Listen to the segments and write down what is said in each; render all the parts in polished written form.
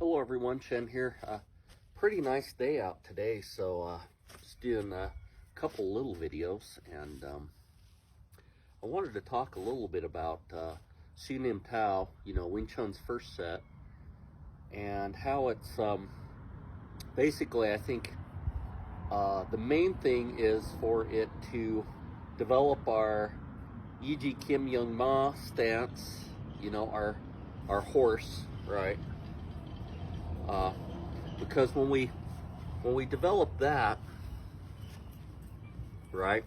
Hello everyone, Chen here. Pretty nice day out today, so just doing a couple little videos, and I wanted to talk a little bit about Siu Nim Tao, Wing Chun's first set, and how it's basically, I think the main thing is for it to develop our Yi Kim Young Ma stance, our horse, right? Because when we develop that, right,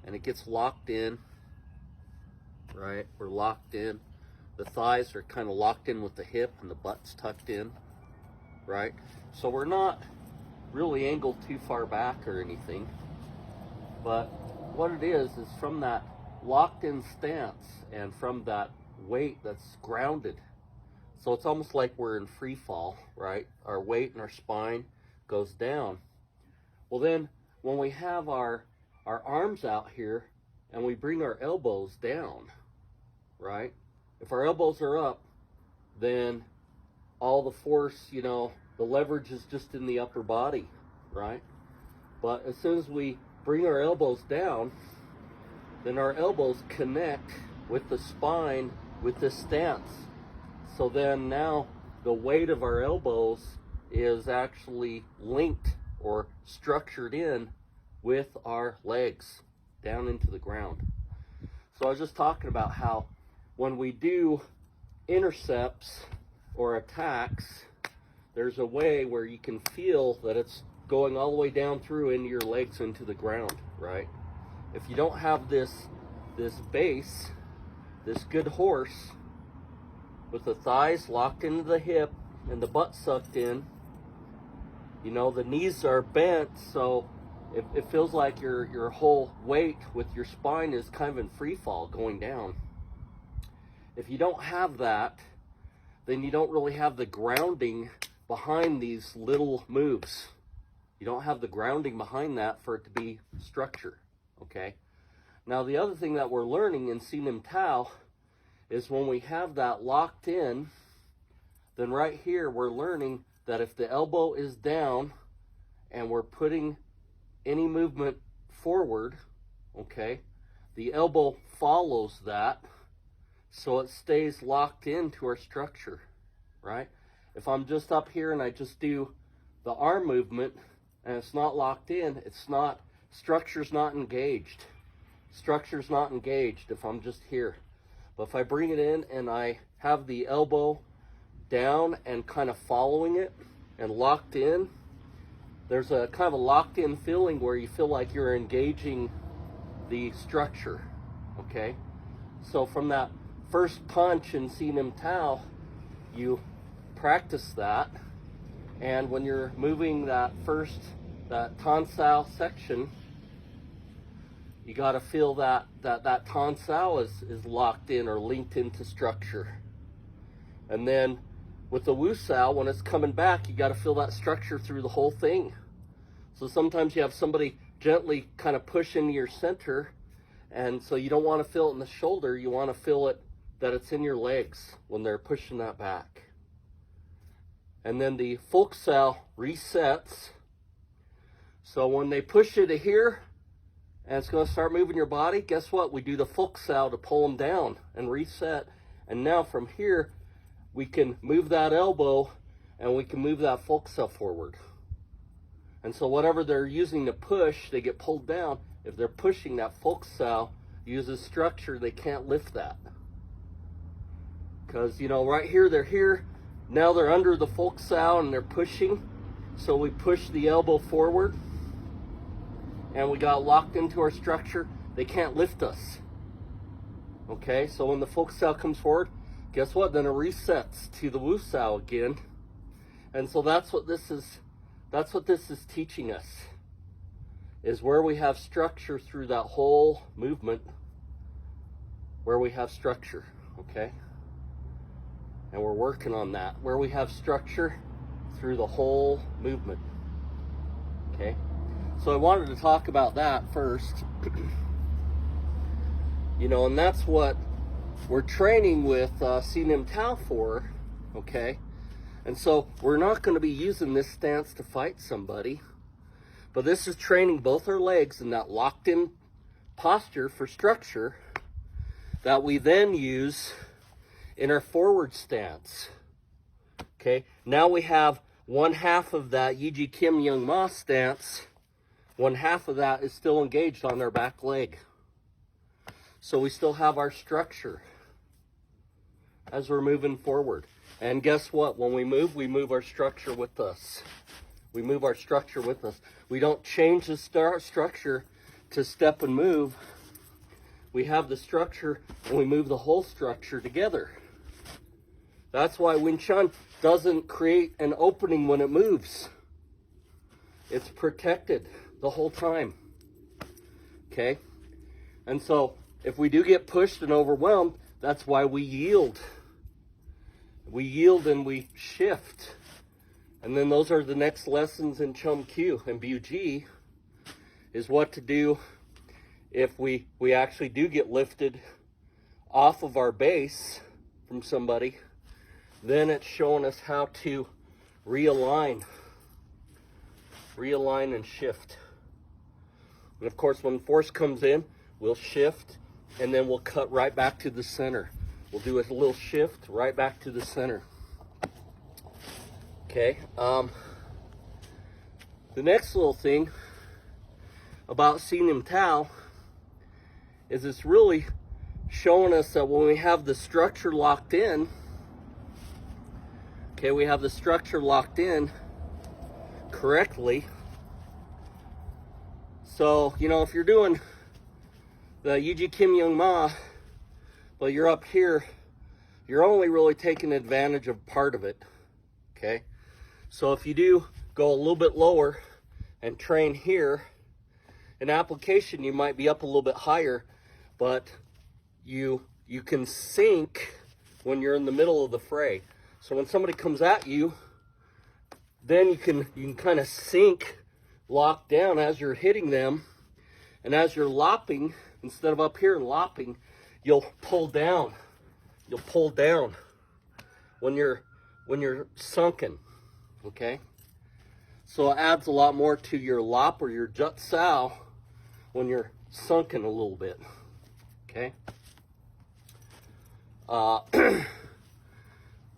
and it gets locked in, right, we're locked in, the thighs are kind of locked in with the hip and the butt's tucked in, right, so we're not really angled too far back or anything, but what it is from that locked in stance and from that weight that's grounded. So it's almost like we're in free fall, right? Our weight and our spine goes down. Well, then when we have our arms out here and we bring our elbows down, right? If our elbows are up, then all the force, the leverage is just in the upper body, right? But as soon as we bring our elbows down, then our elbows connect with the spine with this stance. So then now the weight of our elbows is actually linked or structured in with our legs down into the ground. So I was just talking about how when we do intercepts or attacks, there's a way where you can feel that it's going all the way down through into your legs into the ground, right? If you don't have this base, this good horse, with the thighs locked into the hip and the butt sucked in, the knees are bent, so it feels like your whole weight with your spine is kind of in free fall going down. If you don't have that, then you don't really have the grounding behind these little moves. You don't have the grounding behind that for it to be structure, okay? Now the other thing that we're learning in Siu Nim Tao is when we have that locked in, then right here we're learning that if the elbow is down and we're putting any movement forward, okay, the elbow follows that, so it stays locked into our structure, right? If I'm just up here and I just do the arm movement and it's not locked in, structure's not engaged. Structure's not engaged if I'm just here. But if I bring it in and I have the elbow down and kind of following it and locked in, there's a kind of a locked in feeling where you feel like you're engaging the structure, okay? So from that first punch in Siu Nim Tao, you practice that, and when you're moving that Tan Sao section, you got to feel that Tan Sao is locked in or linked into structure. And then with the Wu Sao, when it's coming back, you got to feel that structure through the whole thing. So sometimes you have somebody gently kind of push into your center, and so you don't want to feel it in the shoulder. You want to feel it that it's in your legs when they're pushing that back. And then the Folk Sao resets. So when they push you to here, and it's going to start moving your body, guess what? We do the Folk Sao to pull them down and reset. And now from here, we can move that elbow and we can move that Folk Sao forward. And so whatever they're using to push, they get pulled down. If they're pushing, that Folk Sao uses structure, they can't lift that. Because, right here, they're here. Now they're under the Folk Sao and they're pushing. So we push the elbow forward, and we got locked into our structure. They can't lift us. Okay, so when the Folk Sao comes forward, guess what? Then it resets to the Wu Sao again. And so that's what this is teaching us, is where we have structure through that whole movement, where we have structure, okay? And we're working on that, where we have structure through the whole movement, okay? So I wanted to talk about that first. And that's what we're training with Siu Nim Tao for, okay? And so we're not going to be using this stance to fight somebody, but this is training both our legs in that locked in posture for structure that we then use in our forward stance. Okay, now we have one half of that Yeji Kim Yeung Ma stance. One half of that is still engaged on our back leg. So we still have our structure as we're moving forward. And guess what? When we move our structure with us. We move our structure with us. We don't change the structure to step and move. We have the structure and we move the whole structure together. That's why Wing Chun doesn't create an opening when it moves. It's protected the whole time. Okay? And so if we do get pushed and overwhelmed, that's why we yield. We yield and we shift. And then those are the next lessons in Chum Q and BUG, is what to do if we actually do get lifted off of our base from somebody. Then it's showing us how to realign and shift. And of course, when force comes in, we'll shift and then we'll cut right back to the center. We'll do a little shift right back to the center. Okay. The next little thing about Siu Nim Tao is it's really showing us that when we have the structure locked in, okay, we have the structure locked in correctly. So, you know, if you're doing the Yeji Kim Yeung Ma, but you're up here, you're only really taking advantage of part of it, okay? So if you do go a little bit lower and train here, in application you might be up a little bit higher, but you can sink when you're in the middle of the fray. So when somebody comes at you, then you can kind of sink, lock down as you're hitting them, and as you're lopping, instead of up here and lopping, you'll pull down. You'll pull down when you're sunken, okay? So it adds a lot more to your lop or your jut sao when you're sunken a little bit, okay?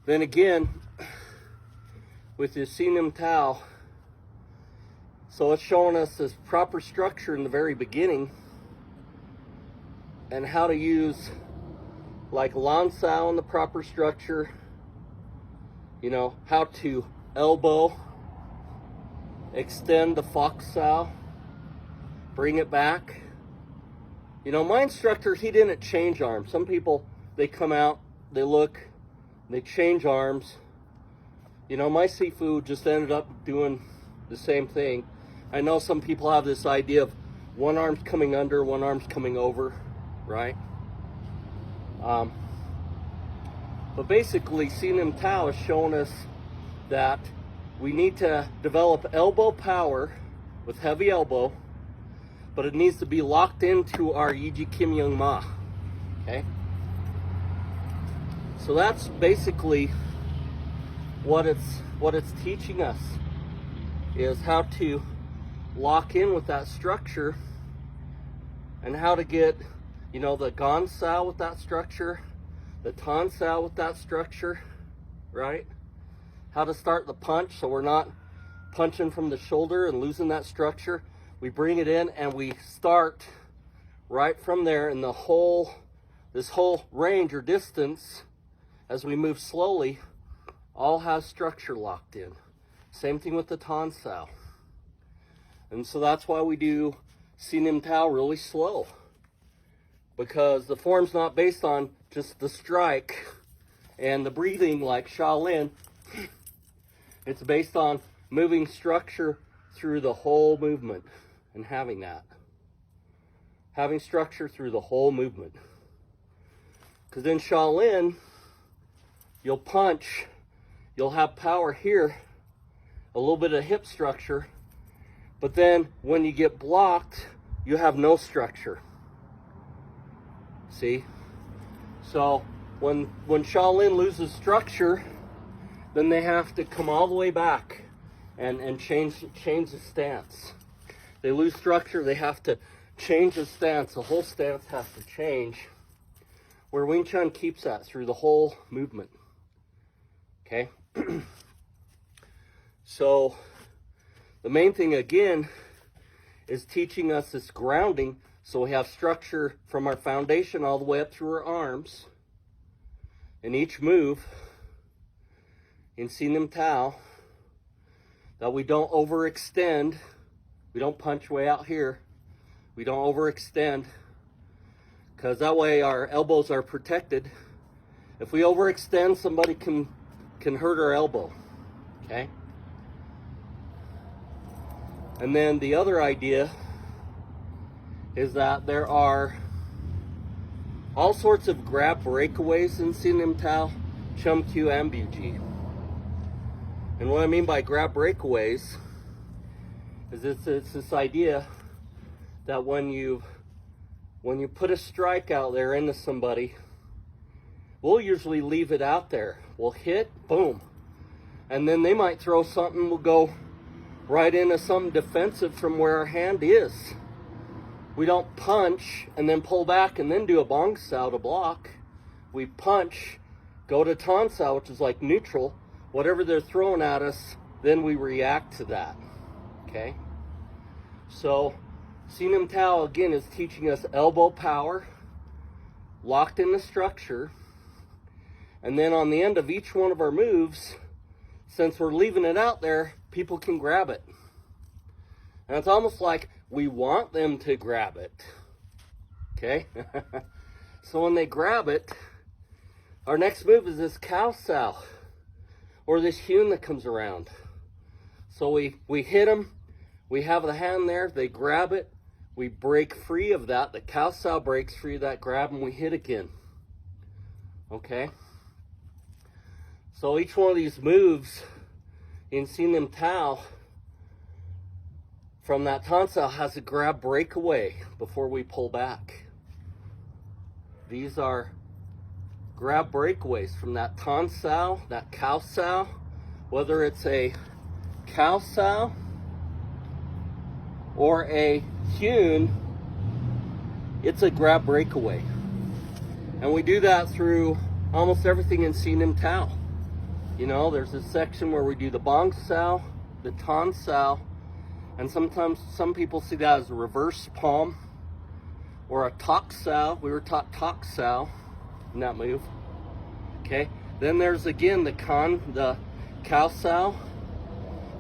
Then again, with the Siu Nim Tao, so it's showing us this proper structure in the very beginning and how to use like Lan Sao in the proper structure, you know, how to elbow, extend the Fox Sao, bring it back. You know, my instructor, he didn't change arms. Some people, they come out, they look, they change arms. You know, my Sifu just ended up doing the same thing. I know some people have this idea of one arm's coming under, one arm's coming over, right? But basically, Siu Nim Tao is showing us that we need to develop elbow power with heavy elbow, but it needs to be locked into our Yeji Kim Yeung Ma, okay? So that's basically what it's teaching us, is how to lock in with that structure and how to get, you know, the Gan Sao with that structure, the Tan Sao with that structure, right? How to start the punch so we're not punching from the shoulder and losing that structure. We bring it in and we start right from there, and this whole range or distance as we move slowly all has structure locked in. Same thing with the Tan Sao. And so that's why we do Siu Nim Tao really slow, because the form's not based on just the strike and the breathing like Shaolin. It's based on moving structure through the whole movement and having that. Having structure through the whole movement. Because in Shaolin, you'll punch, you'll have power here, a little bit of hip structure, but then when you get blocked, you have no structure. See? So when Shaolin loses structure, then they have to come all the way back and change the stance. They lose structure, they have to change the stance. The whole stance has to change, where Wing Chun keeps that through the whole movement. Okay? So the main thing again is teaching us this grounding, so we have structure from our foundation all the way up through our arms. In each move in Siu Nim Tao, that we don't overextend. We don't punch way out here. We don't overextend, because that way our elbows are protected. If we overextend, somebody can hurt our elbow. Okay? And then the other idea is that there are all sorts of grab breakaways in Siu Nim Tao, Chum Q and BG. And what I mean by grab breakaways is it's this idea that when you put a strike out there into somebody, we'll usually leave it out there. We'll hit, boom. And then they might throw something, we'll go right into something defensive from where our hand is. We don't punch and then pull back and then do a bong sao to block. We punch, go to tan sao, which is like neutral. Whatever they're throwing at us, then we react to that. Okay? So Siu Nim Tao again is teaching us elbow power, locked in the structure, and then on the end of each one of our moves, since we're leaving it out there, people can grab it. And it's almost like we want them to grab it. Okay? So when they grab it, our next move is this cow sao, or this hewn that comes around. So we hit them, we have the hand there, they grab it, we break free of that, the cow sao breaks free of that grab, and we hit again. Okay? So each one of these moves in Siu Nim Tao from that tan sao has a grab breakaway before we pull back. These are grab breakaways from that tan sao, that cow sao, whether it's a cow sao or a hewn, it's a grab breakaway. And we do that through almost everything in Siu Nim Tao. You know, there's a section where we do the bong sao, the tan sao, and sometimes some people see that as a reverse palm or a tok sao. We were taught tok sao in that move. Okay, then there's again the cow sao,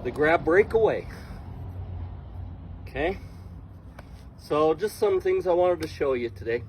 the grab breakaway. Okay, so just some things I wanted to show you today.